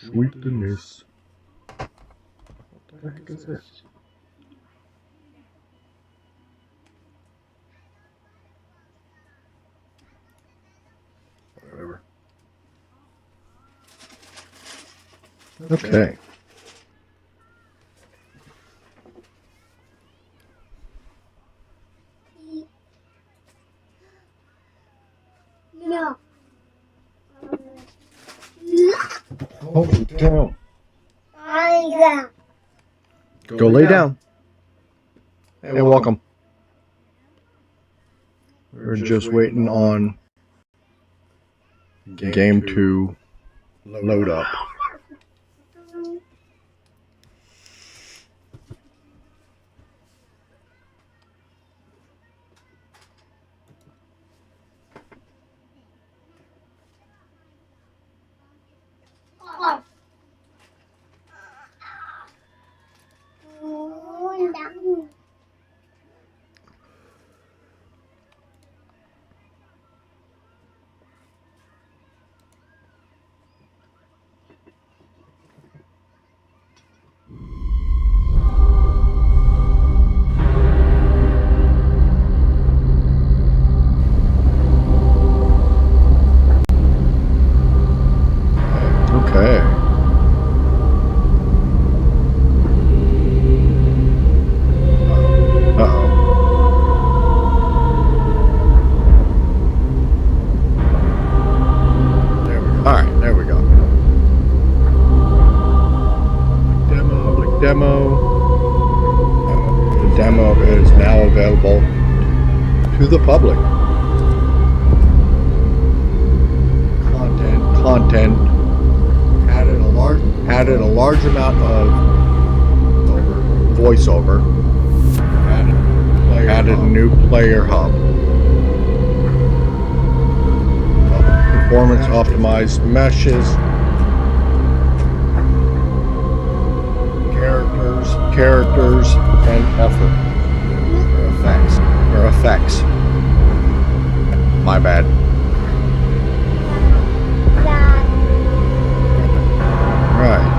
Sweetness. What the heck is this? Whatever. Okay. No. Hold it down. I Go lay down. Hey, welcome. We're just waiting on game to load up. Okay. Uh-oh. There we go. Alright, there we go. Demo. The demo is now available to the public. Content. Added a large amount of voiceover. Added a new player hub. Performance optimized meshes. Characters and effort. Or effects. My bad. Right.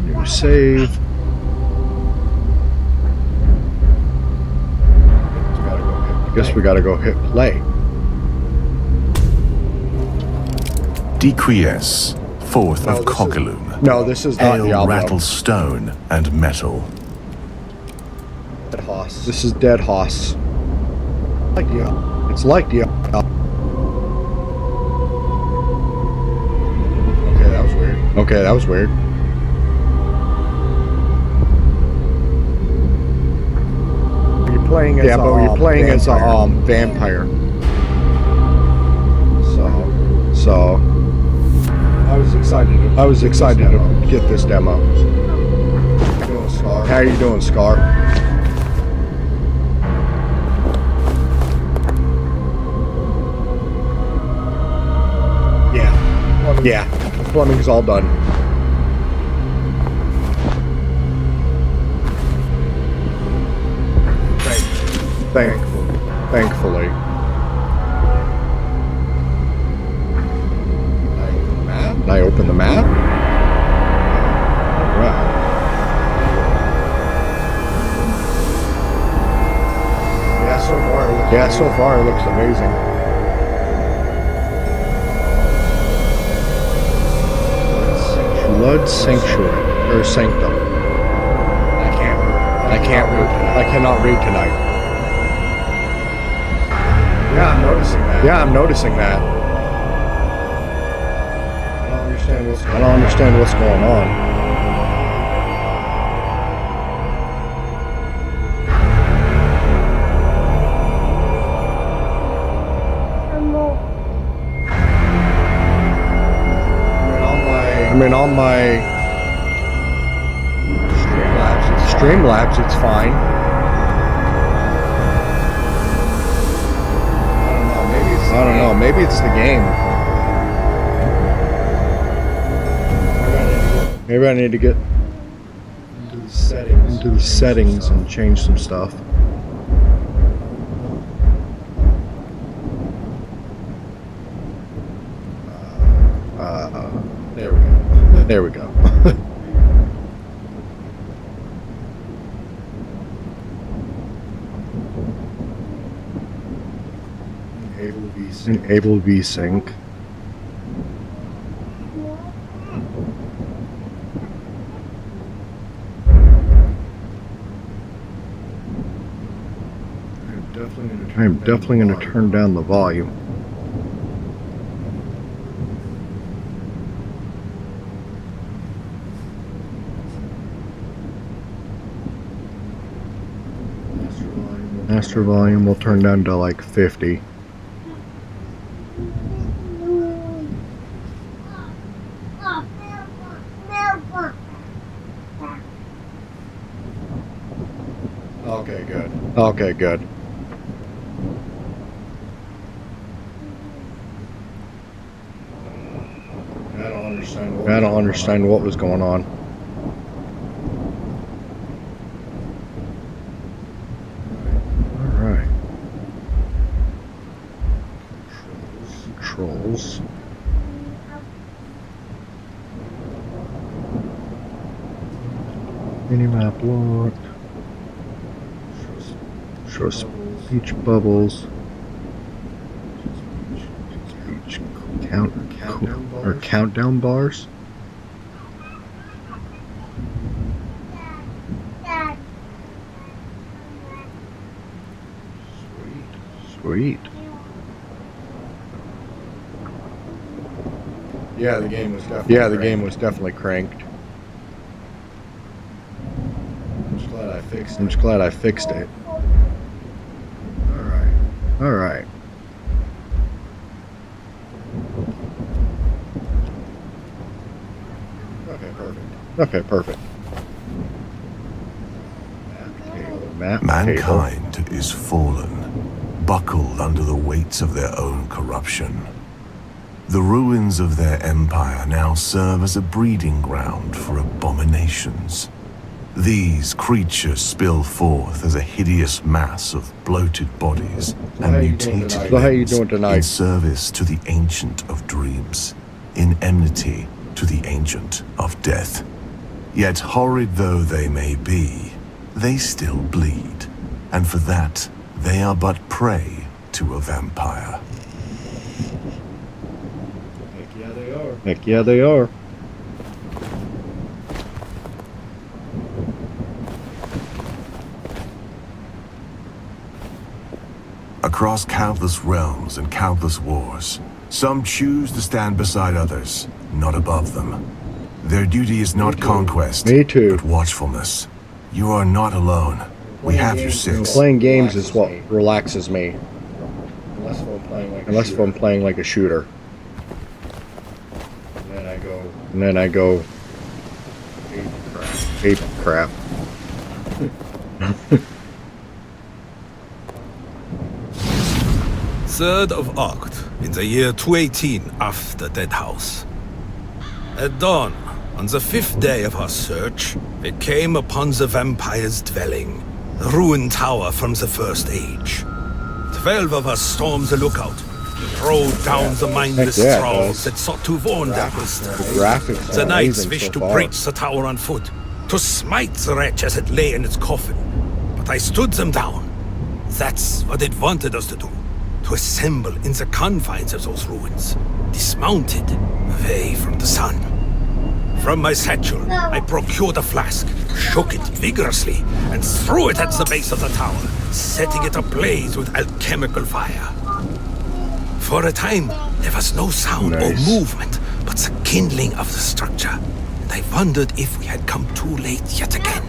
New save. Guess we gotta go hit play. DEADHAUS, 4th of Cockaloon. No, this is not the Ale, album. rattle, stone, and metal. DEADHAUS. This is DEADHAUS. It's like the. Okay, that was weird. You're playing as a vampire. So I was excited to get this demo. How you doing, Scar? Yeah. Plumbing's all done. Thankfully. Can I open the map? Alright. Yeah, so far it looks amazing. Blood Sanctuary or Sanctum. I cannot read tonight. Yeah, I'm noticing that. I don't understand what's going on. On my Streamlabs, it's fine. I don't know, maybe it's the game. Maybe I need to get into the settings and change some stuff. There we go. There we go. Enable VSync. I'm definitely going to turn down the volume. Master volume will turn down to like 50. Okay, good. Okay, good. I don't understand what was going on. All right. Controls. Minimap locked. Show speech bubbles. Speech countdown bars. Sweet. Yeah, the game was definitely cranked. I'm just glad I fixed it. All right. Okay, perfect. Mankind is fallen, buckled under the weights of their own corruption. The ruins of their empire now serve as a breeding ground for abominations. These creatures spill forth as a hideous mass of bloated bodies and mutated limbs in service to the Ancient of Dreams, in enmity to the Ancient of Death. Yet horrid though they may be, they still bleed, and for that they are but prey to a vampire. Heck yeah, they are. Across countless realms and countless wars, some choose to stand beside others, not above them. Their duty is not conquest, but watchfulness. You are not alone. We have your six. Playing games is what relaxes me. Unless if I'm playing like a shooter. And then I go ape crap. 3rd of Oct, in the year 218 after DEADHAUS. At dawn, on the 5th day of our search, we came upon the vampire's dwelling, a ruined tower from the First Age. 12 of us stormed the lookout, and rode down the mindless thralls that sought to warn their master. The knights wished to breach the tower on foot, to smite the wretch as it lay in its coffin, but I stood them down. That's what it wanted us to do. To assemble in the confines of those ruins, dismounted, away from the sun. From my satchel, I procured a flask, shook it vigorously, and threw it at the base of the tower, setting it ablaze with alchemical fire. For a time, there was no sound or movement, but the kindling of the structure, and I wondered if we had come too late yet again.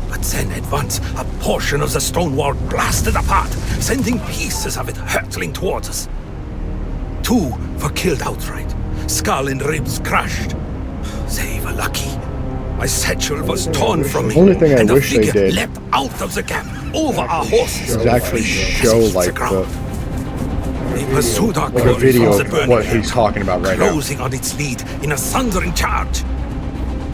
But then at once, a portion of the stone wall blasted apart, sending pieces of it hurtling towards us. 2 were killed outright, skull and ribs crushed. They were lucky. My satchel was torn from me, and the figure leapt out of the gap, over our horses. Is actually show like we pursued our a video of what he's talking about right now. Closing on its lead in a thundering charge.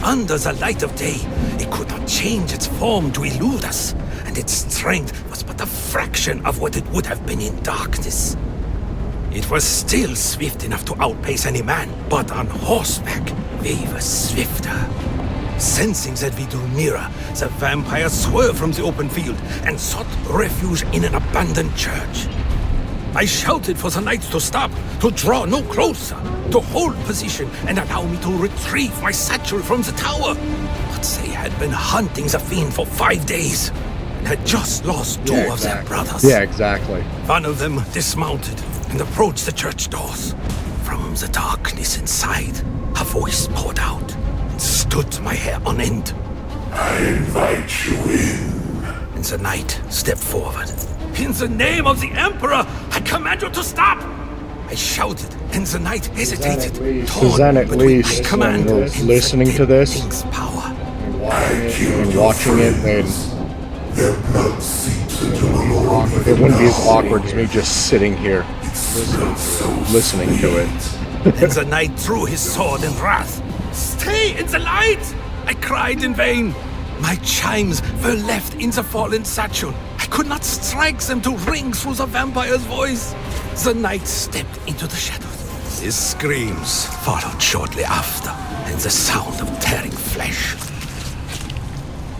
under the light of day, it could not change its form to elude us, and its strength was but a fraction of what it would have been in darkness. It was still swift enough to outpace any man, but on horseback, we were swifter. Sensing that we drew nearer, the vampire swerved from the open field and sought refuge in an abandoned church. I shouted for the knights to stop, to draw no closer, to hold position and allow me to retrieve my satchel from the tower. But they had been hunting the fiend for 5 days and had just lost two of their brothers. Yeah, exactly. One of them dismounted and approached the church doors. From the darkness inside, a voice poured out and stood my hair on end. I invite you in. And the knight stepped forward. In the name of the Emperor, I command you to stop! I shouted, and the knight hesitated. So then at least command when we're listening to this thing's power. and watching it, then Their blood seeps into the Lord. it wouldn't be as awkward as me just sitting here listening to it. And the knight drew his sword in wrath. Stay in the light! I cried in vain. My chimes were left in the fallen satchel. I could not strike them to ring through the vampire's voice. The knight stepped into the shadows. His screams followed shortly after, and the sound of tearing flesh.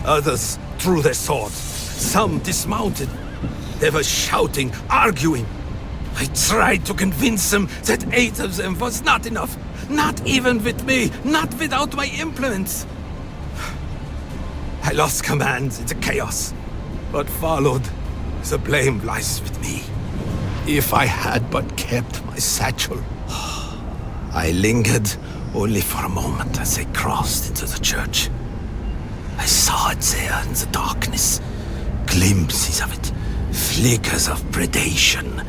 Others drew their swords. Some dismounted. They were shouting, arguing. I tried to convince them that 8 of them was not enough. Not even with me, not without my implements. I lost command in the chaos. What followed, the blame lies with me. If I had but kept my satchel. I lingered only for a moment as they crossed into the church. I saw it there in the darkness. Glimpses of it, flickers of predation.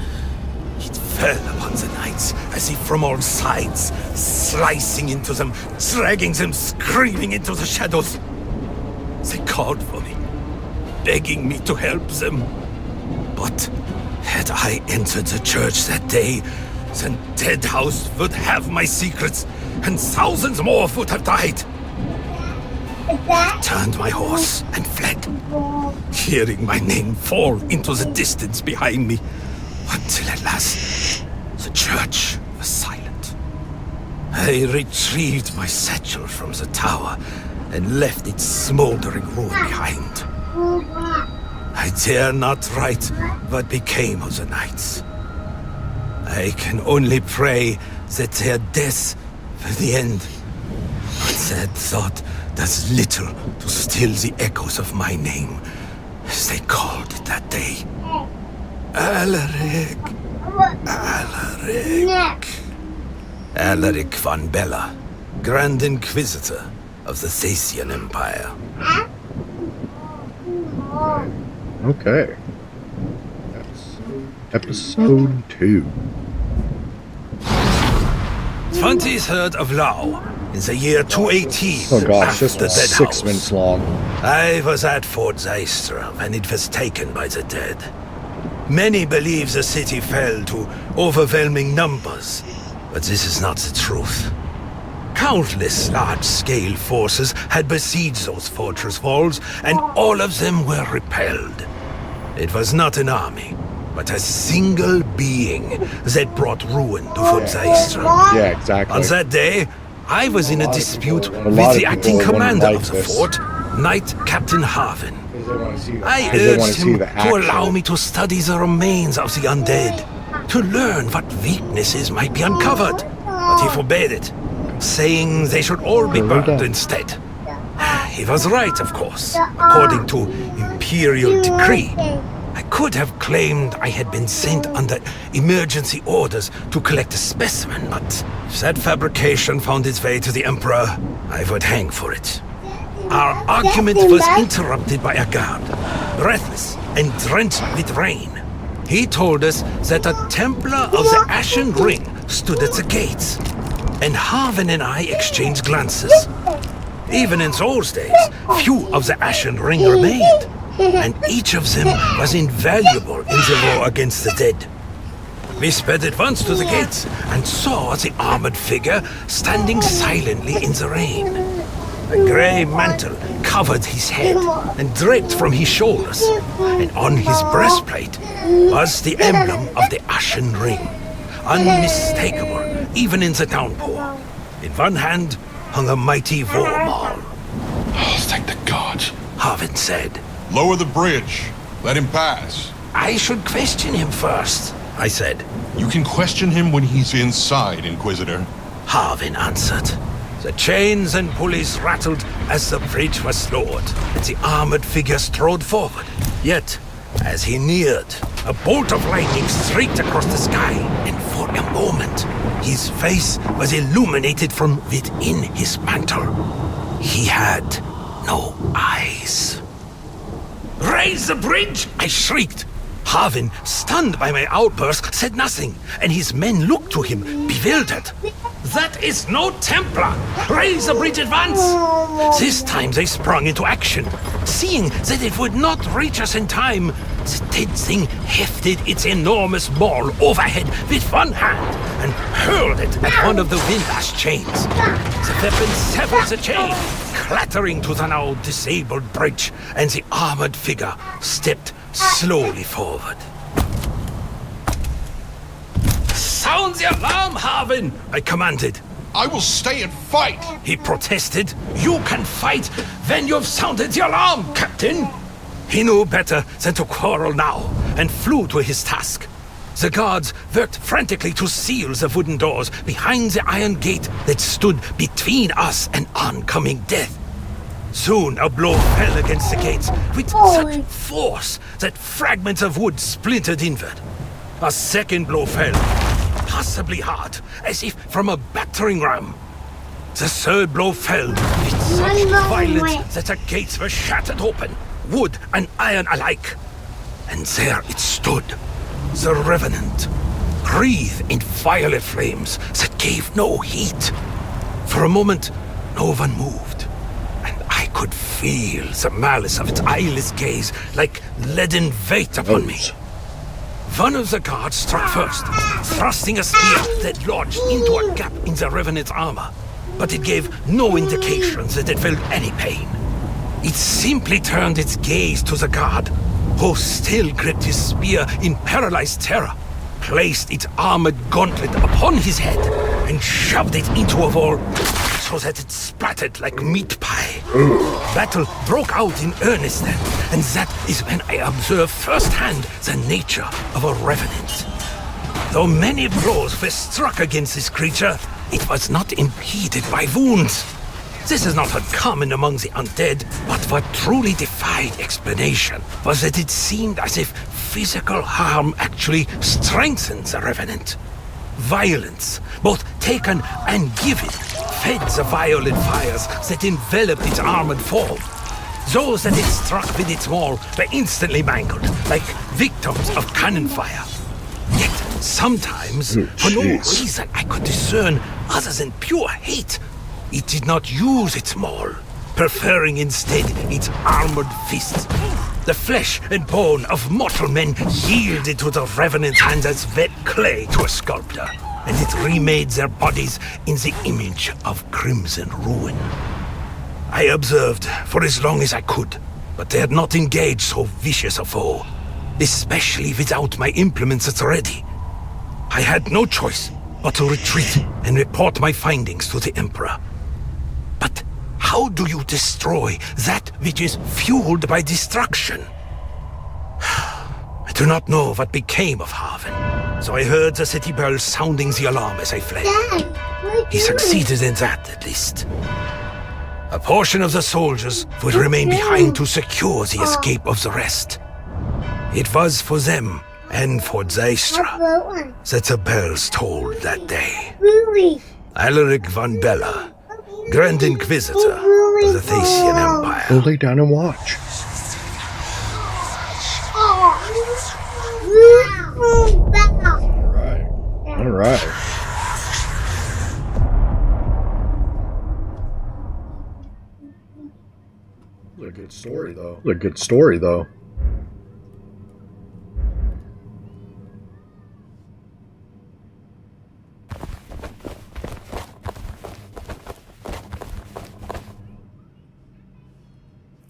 It fell upon the knights as if from all sides, slicing into them, dragging them screaming into the shadows. They called for me, begging me to help them. But had I entered the church that day, then Deadhouse would have my secrets, and thousands more would have died. I turned my horse and fled, hearing my name fall into the distance behind me, until at last the church was silent. I retrieved my satchel from the tower and left its smoldering ruin behind. I dare not write what became of the knights. I can only pray that their death were the end. But that thought does little to still the echoes of my name, as they called it that day. Alaric. Alaric. Alaric von Bella, Grand Inquisitor of the Thasian Empire. Okay. That's episode 2. 23rd of Lau, in the year 218, Oh gosh, this after was Deadhouse. 6 minutes long. I was at Fort Zeistra when it was taken by the dead. Many believe the city fell to overwhelming numbers, but this is not the truth. Countless large-scale forces had besieged those fortress walls, and all of them were repelled. It was not an army, but a single being that brought ruin to Fort Zeistra. Yeah, exactly. On that day, I was in a dispute with lot of the acting people wouldn't commander like of the this. fort, Knight Captain Harvin. I Because they wanna urged see him the to allow action. me to study the remains of the undead, to learn what weaknesses might be uncovered, but he forbade it, saying they should all be burned instead. He was right, of course, according to imperial decree. I could have claimed I had been sent under emergency orders to collect a specimen, but if that fabrication found its way to the Emperor, I would hang for it. Our argument was interrupted by a guard, breathless and drenched with rain. He told us that a Templar of the Ashen Ring stood at the gates, and Harvin and I exchanged glances. Even in those days, few of the Ashen Ring remained, and each of them was invaluable in the war against the dead. We sped at once to the gates and saw the armored figure standing silently in the rain. A grey mantle covered his head and draped from his shoulders, and on his breastplate was the emblem of the Ashen Ring, unmistakable even in the downpour. In one hand hung a mighty war maul. Oh, thank the gods. Harvin said. Lower the bridge. Let him pass. I should question him first, I said. You can question him when he's inside, Inquisitor. Harvin answered. The chains and pulleys rattled as the bridge was lowered, and the armored figure strode forward. Yet, as he neared, a bolt of lightning streaked across the sky, and for a moment, his face was illuminated from within his mantle. He had no eyes. "Raise the bridge!" I shrieked. Harvin, stunned by my outburst, said nothing, and his men looked to him, bewildered. "That is no Templar! Raise the bridge at once!" This time they sprung into action. Seeing that it would not reach us in time, the dead thing hefted its enormous maul overhead with one hand and hurled it at one of the windlash chains. The weapon severed the chain, clattering to the now disabled bridge, and the armored figure stepped slowly forward. "Sound the alarm, Harvin!" I commanded. I will stay and fight! He protested. "You can fight when you've sounded the alarm, Captain!" He knew better than to quarrel now, and flew to his task. The guards worked frantically to seal the wooden doors behind the iron gate that stood between us and oncoming death. Soon a blow fell against the gates with such force that fragments of wood splintered inward. A second blow fell, possibly hard, as if from a battering ram. The third blow fell with such violence that the gates were shattered open, wood and iron alike. And there it stood, the Revenant, wreathed in violet flames that gave no heat. For a moment, no one moved, and I could feel the malice of its eyeless gaze like leaden weight upon me. One of the guards struck first, thrusting a spear that lodged into a gap in the Revenant's armor, but it gave no indication that it felt any pain. It simply turned its gaze to the guard, who still gripped his spear in paralyzed terror, placed its armored gauntlet upon his head, and shoved it into a wall so that it splattered like meat pie. Battle broke out in earnest then, and that is when I observed firsthand the nature of a Revenant. Though many blows were struck against this creature, it was not impeded by wounds. This is not uncommon among the undead, but what truly defied explanation was that it seemed as if physical harm actually strengthened the Revenant. Violence, both taken and given, fed the violent fires that enveloped its armored form. Those that it struck with its maul were instantly mangled, like victims of cannon fire. Yet sometimes, for no reason I could discern other than pure hate, it did not use its maul, preferring instead its armored fist. The flesh and bone of mortal men yielded to the Revenant's hands as wet clay to a sculptor, and it remade their bodies in the image of crimson ruin. I observed for as long as I could, but they had not engaged so vicious a foe, especially without my implements at ready. I had no choice but to retreat and report my findings to the Emperor. But how do you destroy that which is fueled by destruction? I do not know what became of Harvin, so I heard the city bells sounding the alarm as I fled. He succeeded in that, at least. A portion of the soldiers would remain behind to secure the escape of the rest. It was for them and for Zaistra that the bells tolled that day. Alaric von Bella, Grand Inquisitor of the Thasian Empire. Go lay down and watch. All right. A good story, though. A good story, though.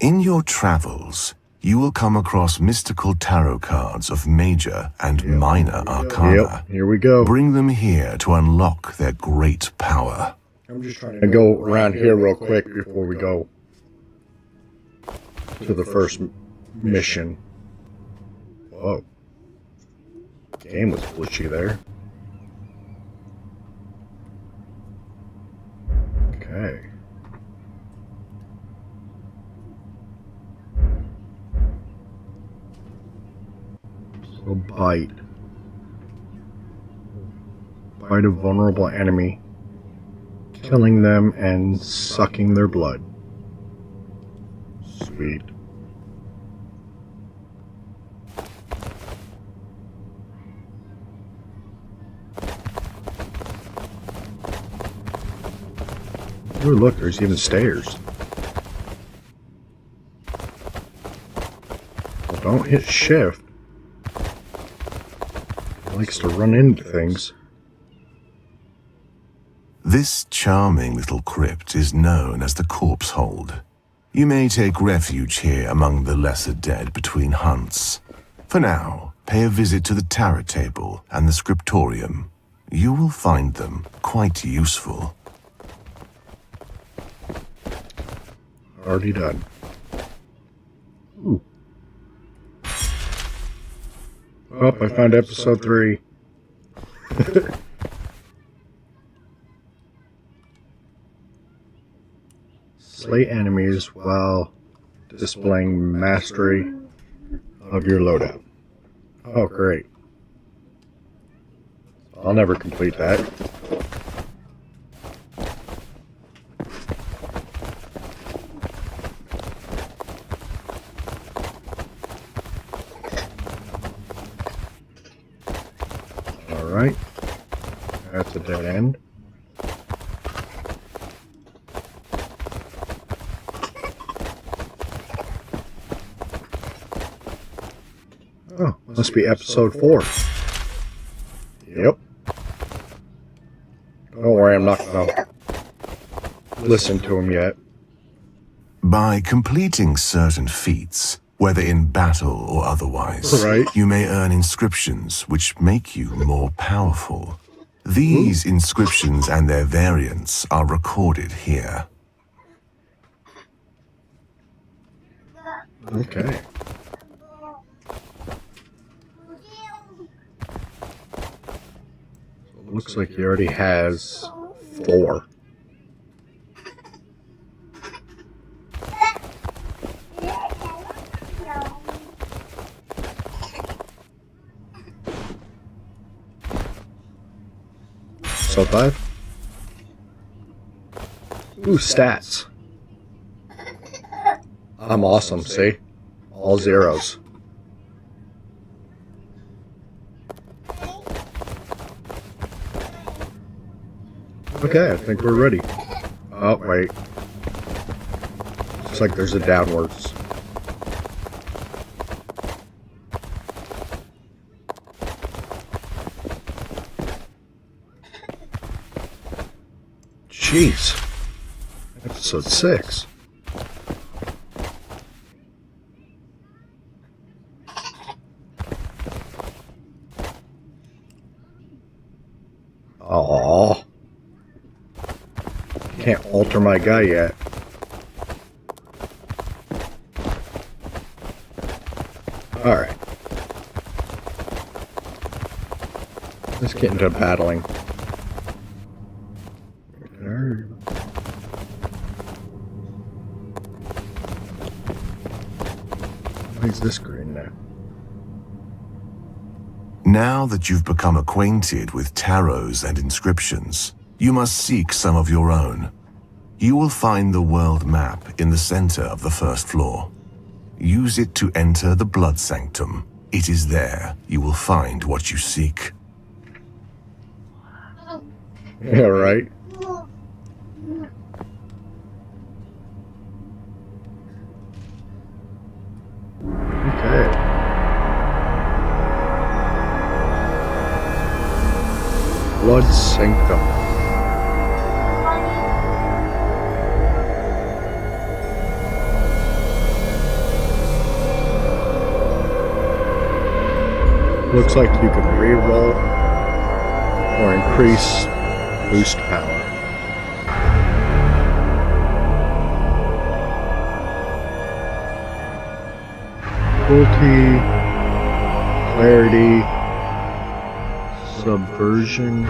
In your travels, you will come across mystical tarot cards of major and minor arcana. Yep, here we go. Bring them here to unlock their great power. I'm just trying And to go around here real quick before we go to the first mission. Whoa. Game was glitchy there. Okay. So bite. Bite a vulnerable enemy, killing them and sucking their blood. Sweet. Oh, look, there's even stairs. Well, don't hit shift. It likes to run into things. This charming little crypt is known as the Corpse Hold. You may take refuge here among the lesser dead between hunts. For now, pay a visit to the tarot table and the scriptorium. You will find them quite useful. Already done. Ooh. Oh, I found episode 3. Slay enemies while displaying mastery of your loadout. Oh, great. I'll never complete that. Alright. That's a dead end. Oh, must be episode 4. Yep. Don't worry, I'm not gonna listen to him yet. By completing certain feats, whether in battle or otherwise, Right. you may earn inscriptions which make you more powerful. These inscriptions and their variants are recorded here. Okay. Looks like he already has 4. So 5. Ooh, stats. I'm awesome, see? All zeros. Okay, I think we're ready. Oh, wait. Looks like there's a downwards. Jeez. Episode 6. Aww. Can't alter my guy yet. Alright. Let's get into battling. Why's this green now? Now that you've become acquainted with tarots and inscriptions, you must seek some of your own. You will find the world map in the center of the first floor. Use it to enter the Blood Sanctum. It is there you will find what you seek. Yeah, right. Okay. Blood Sanctum. Looks like you can re-roll or increase boost power. Cruelty, clarity, subversion,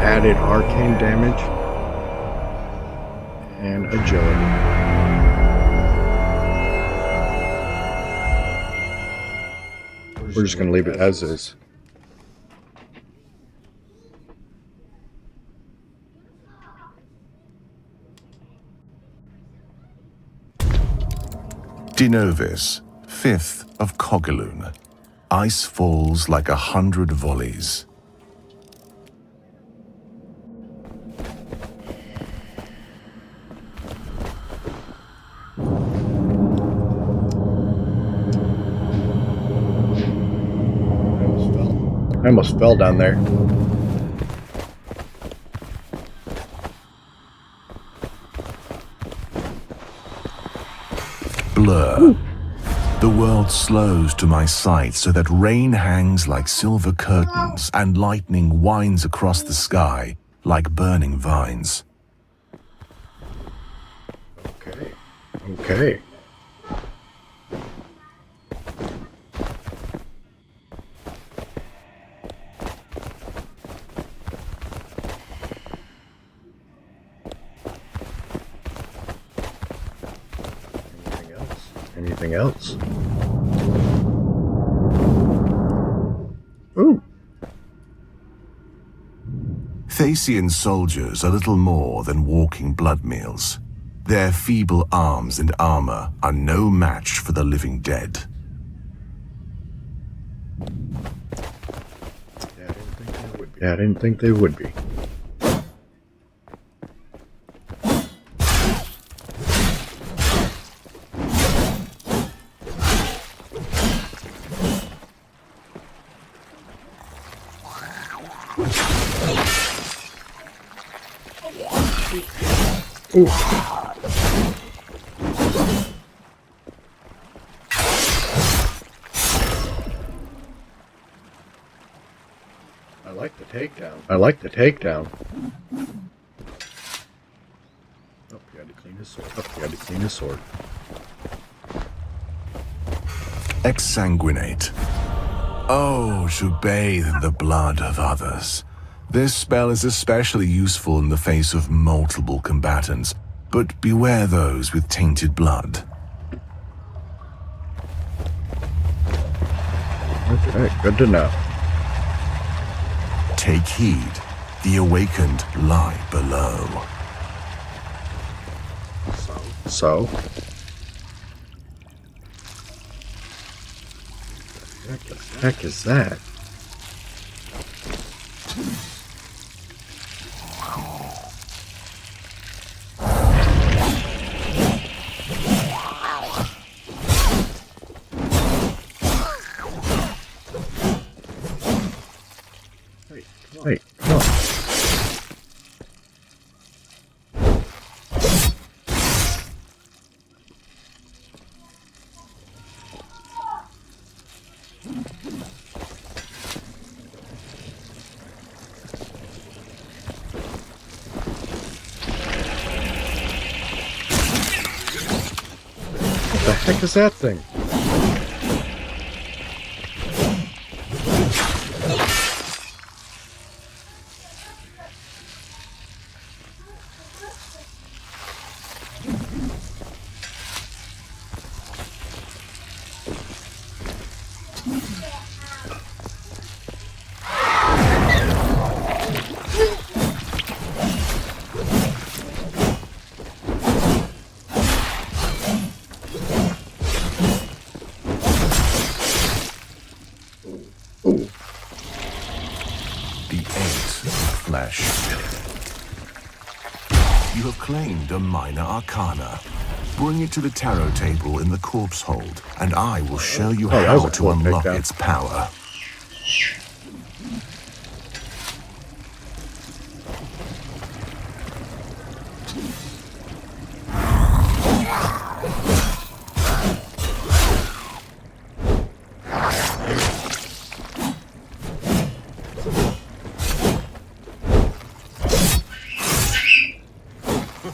added arcane damage, and agility. We're just going to leave it as is. Dinovis, 5th of Cogaloon. Ice falls like 100 volleys. I almost fell down there. Blur. Ooh. The world slows to my sight so that rain hangs like silver curtains and lightning winds across the sky like burning vines. Okay. Okay. Anything else? Ooh. Thasian soldiers are little more than walking blood meals. Their feeble arms and armor are no match for the living dead. I didn't think they would be. Ooh. I like the takedown. I like the takedown. Oh, you had to clean his sword. Oh, you had to clean his sword. Exsanguinate. Oh, to bathe in the blood of others. This spell is especially useful in the face of multiple combatants, but beware those with tainted blood. Okay, good to know. Take heed. The awakened lie below. So? What the heck is that? Wait, come on. What the heck is that thing? The eggs of flesh. You have claimed a minor arcana. Bring it to the tarot table in the corpse hold, and I will show you how to unlock its power.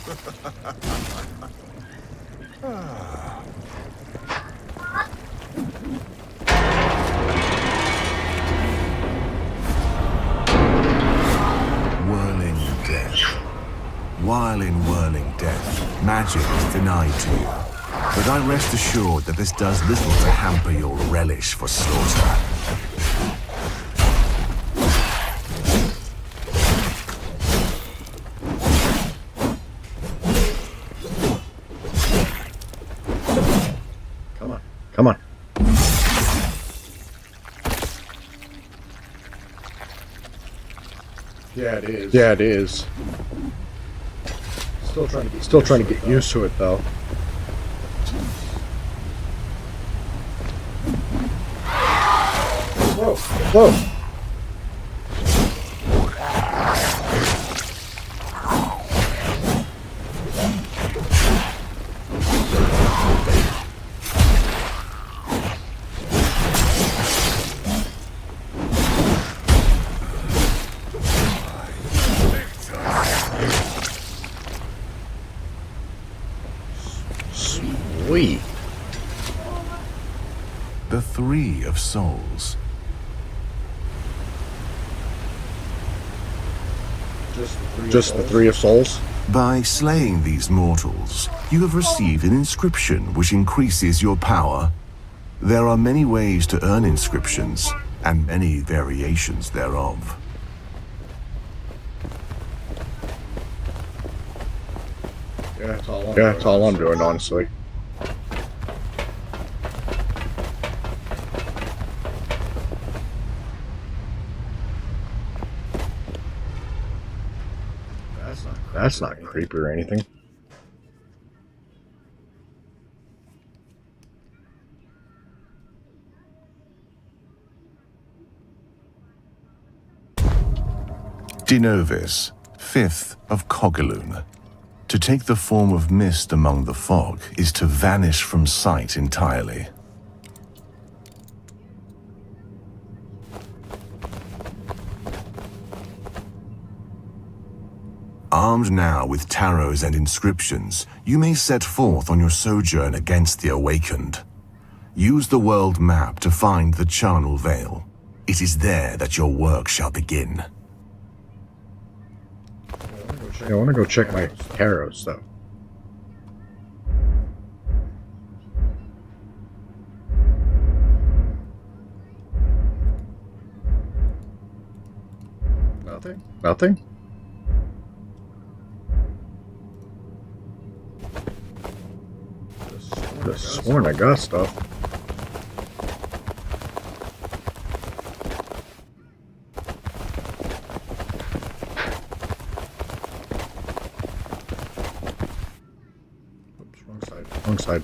Whirling death. While in whirling death, magic is denied to you. But I rest assured that this does little to hamper your relish for slaughter. Come on. Yeah, it is. Yeah, it is. Still trying to get used to it, though. Whoa. Whoa. Sweet. The Three of Souls. Just the Three of Souls? By slaying these mortals, you have received an inscription which increases your power. There are many ways to earn inscriptions, and many variations thereof. Yeah, that's all I'm doing, honestly. That's not creepy or anything. Denovis, 5th of Cogaloon. To take the form of mist among the fog is to vanish from sight entirely. Armed now with tarots and inscriptions, you may set forth on your sojourn against the Awakened. Use the world map to find the charnel Vale. It is there that your work shall begin. I want to go check my tarots, though. Nothing? Could have sworn I got stuff. Oops, wrong side.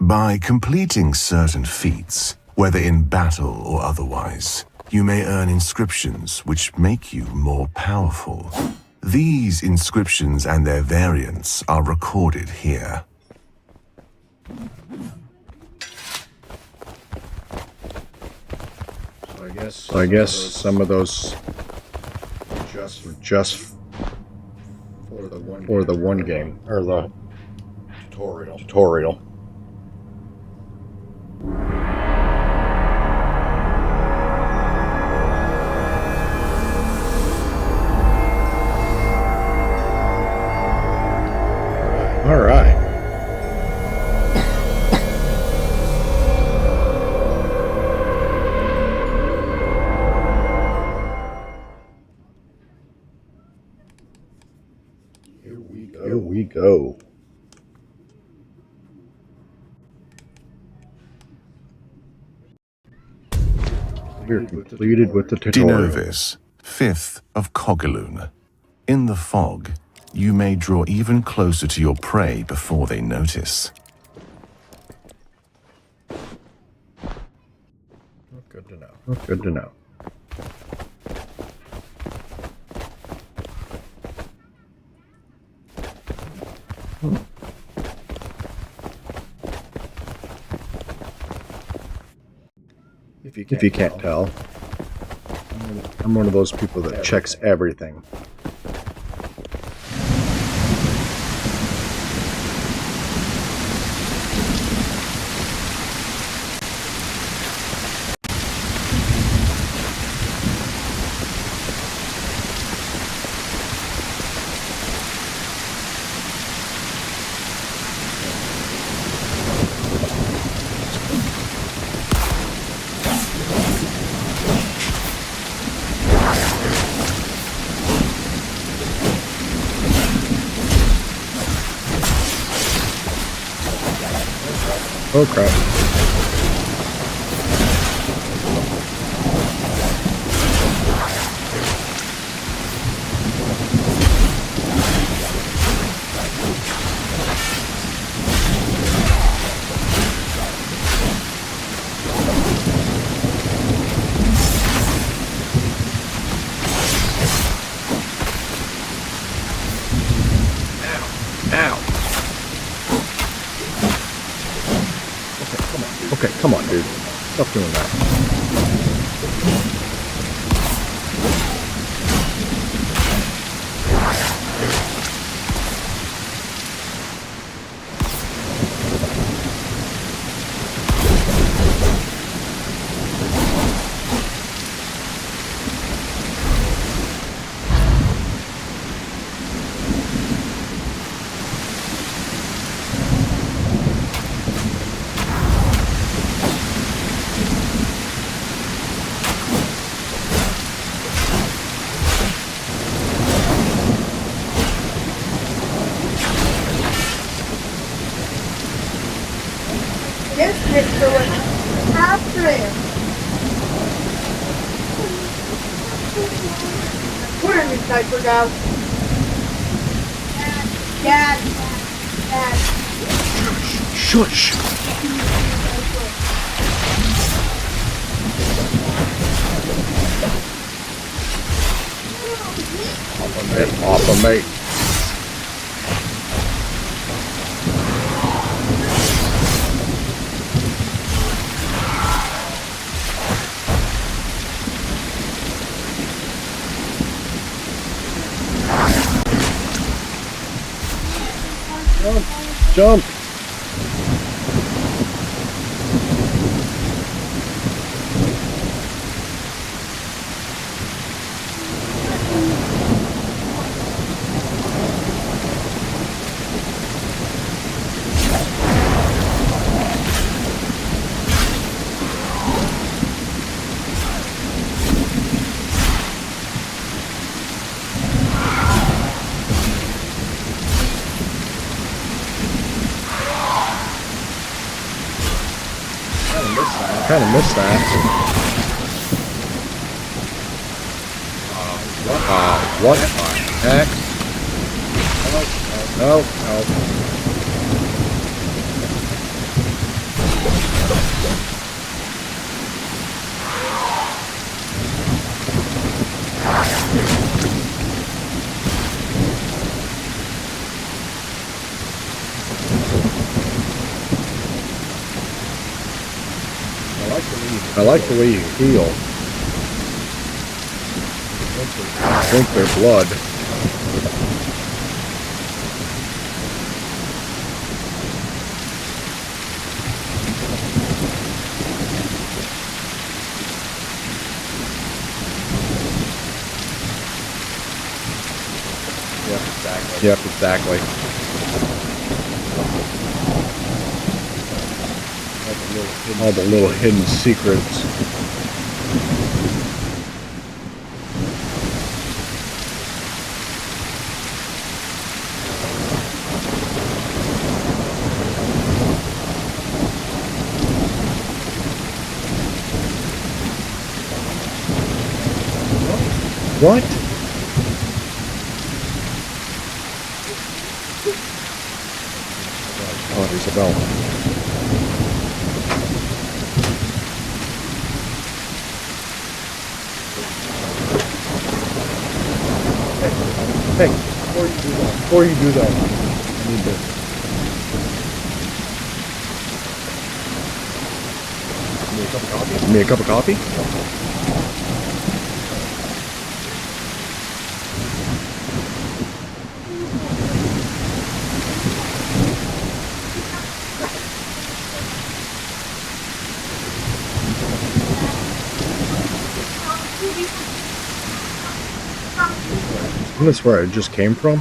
By completing certain feats, whether in battle or otherwise, you may earn inscriptions which make you more powerful. These inscriptions and their variants are recorded here. So I guess some of those just for the one game or the tutorial. All right. Here we go. We're completed with the tutorial. Denovis, 5th of Cogaloon. In the fog, you may draw even closer to your prey before they notice. Good to know. if you can't tell. I'm one of those people that checks everything. Oh crap. Okay, come on, dude. Stop doing that. Yes, Mr. Winner. After him. Where did Piper go? Dad. Dad. Shush! Off of me. Jump! I kind of missed that. What the heck? No, no. I like the way you heal. Drink their blood. Yep, exactly. All the little hidden secrets. What? Oh, there's a bell. Hey, before you do that, I need this. Give me a cup of coffee? Isn't this where I just came from?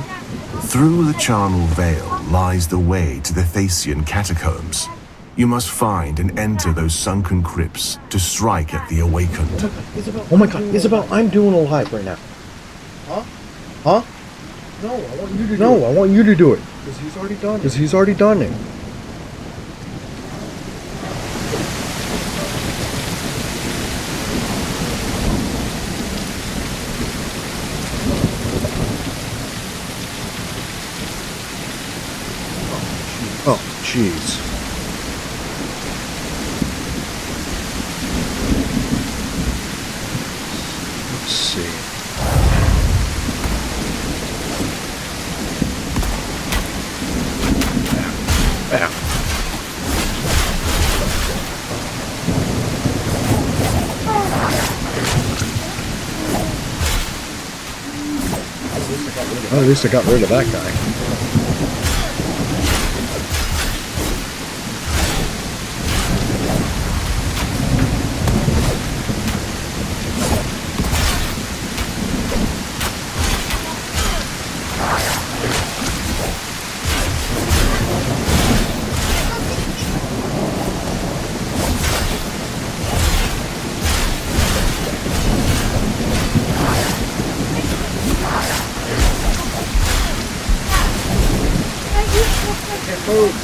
Through the charnel veil lies the way to the Thasian catacombs. You must find and enter those sunken crypts to strike at the awakened. Oh my god, Isabel, I'm doing a live right now. Huh? Huh? No, I want you to do it. No, I want you to do it. Because he's already done it. Because he's already done it. Oh, jeez. Let's see. Yeah. Well, at least I got rid of that guy.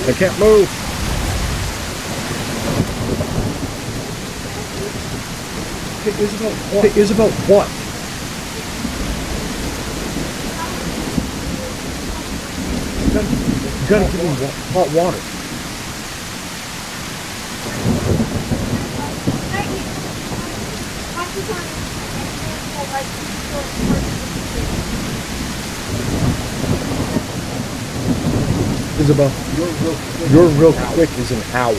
I can't move. Hey, Isabel, what? Hey, Isabel, what? You gotta give me hot water. Isabel, you're real quick as an hour.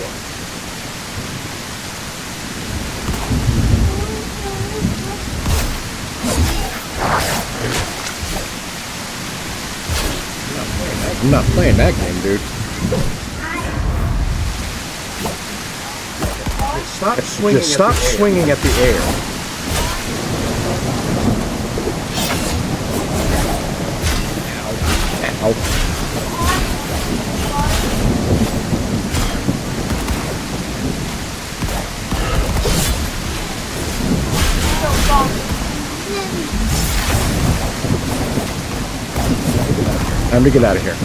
I'm not playing that game, dude. Just stop swinging at the air. Ow. Time to get out of here.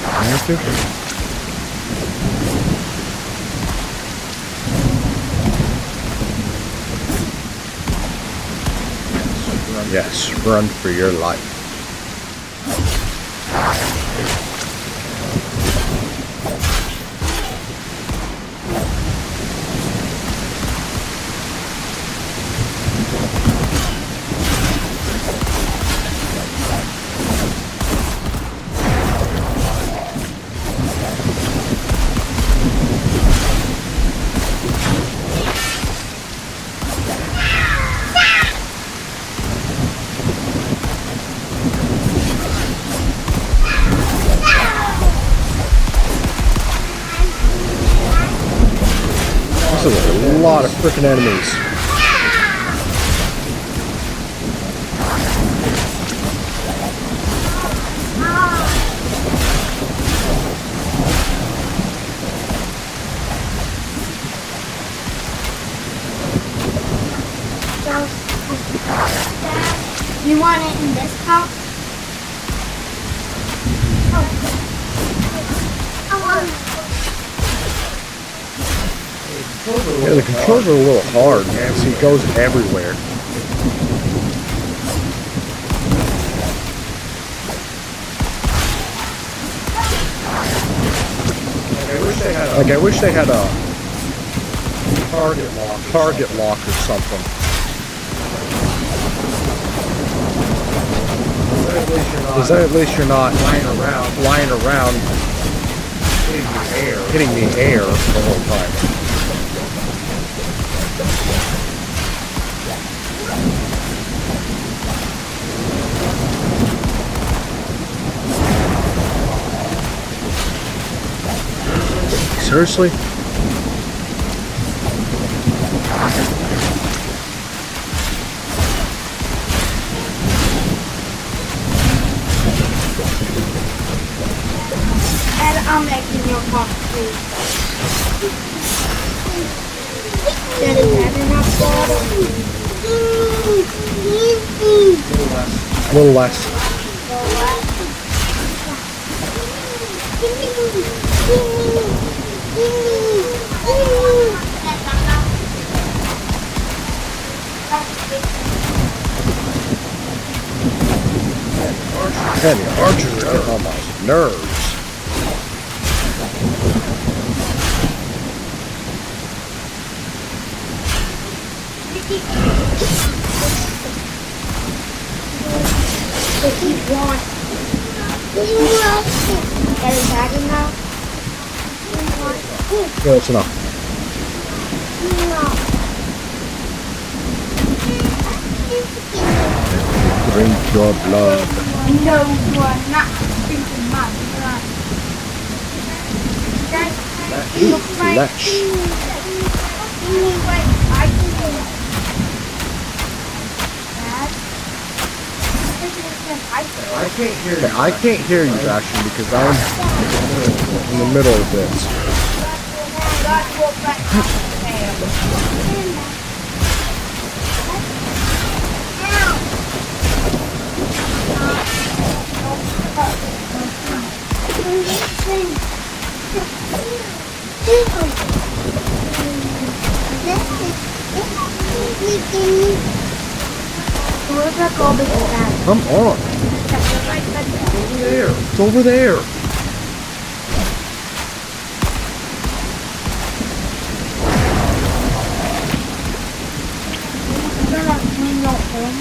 I have to. Yes, run for your life. This is a lot of freaking enemies. You want it in this cup? Yeah, the controls are a little hard, man. See, it goes everywhere. Like, I wish they had a target lock or something. Because then at least you're not flying around, hitting the air the whole time. Seriously? And I'm making your coffee. That is that enough water? A little less. Man, the archers are getting on my nerves. If you want. That is that enough? Yeah, that's enough. Drink your blood. No, you are not drinking my blood. Flesh. Okay, I can't hear you, Bastion, because I'm in the middle of this. Where's that garbage at? Come on. There. It's over there. You're not clean your home.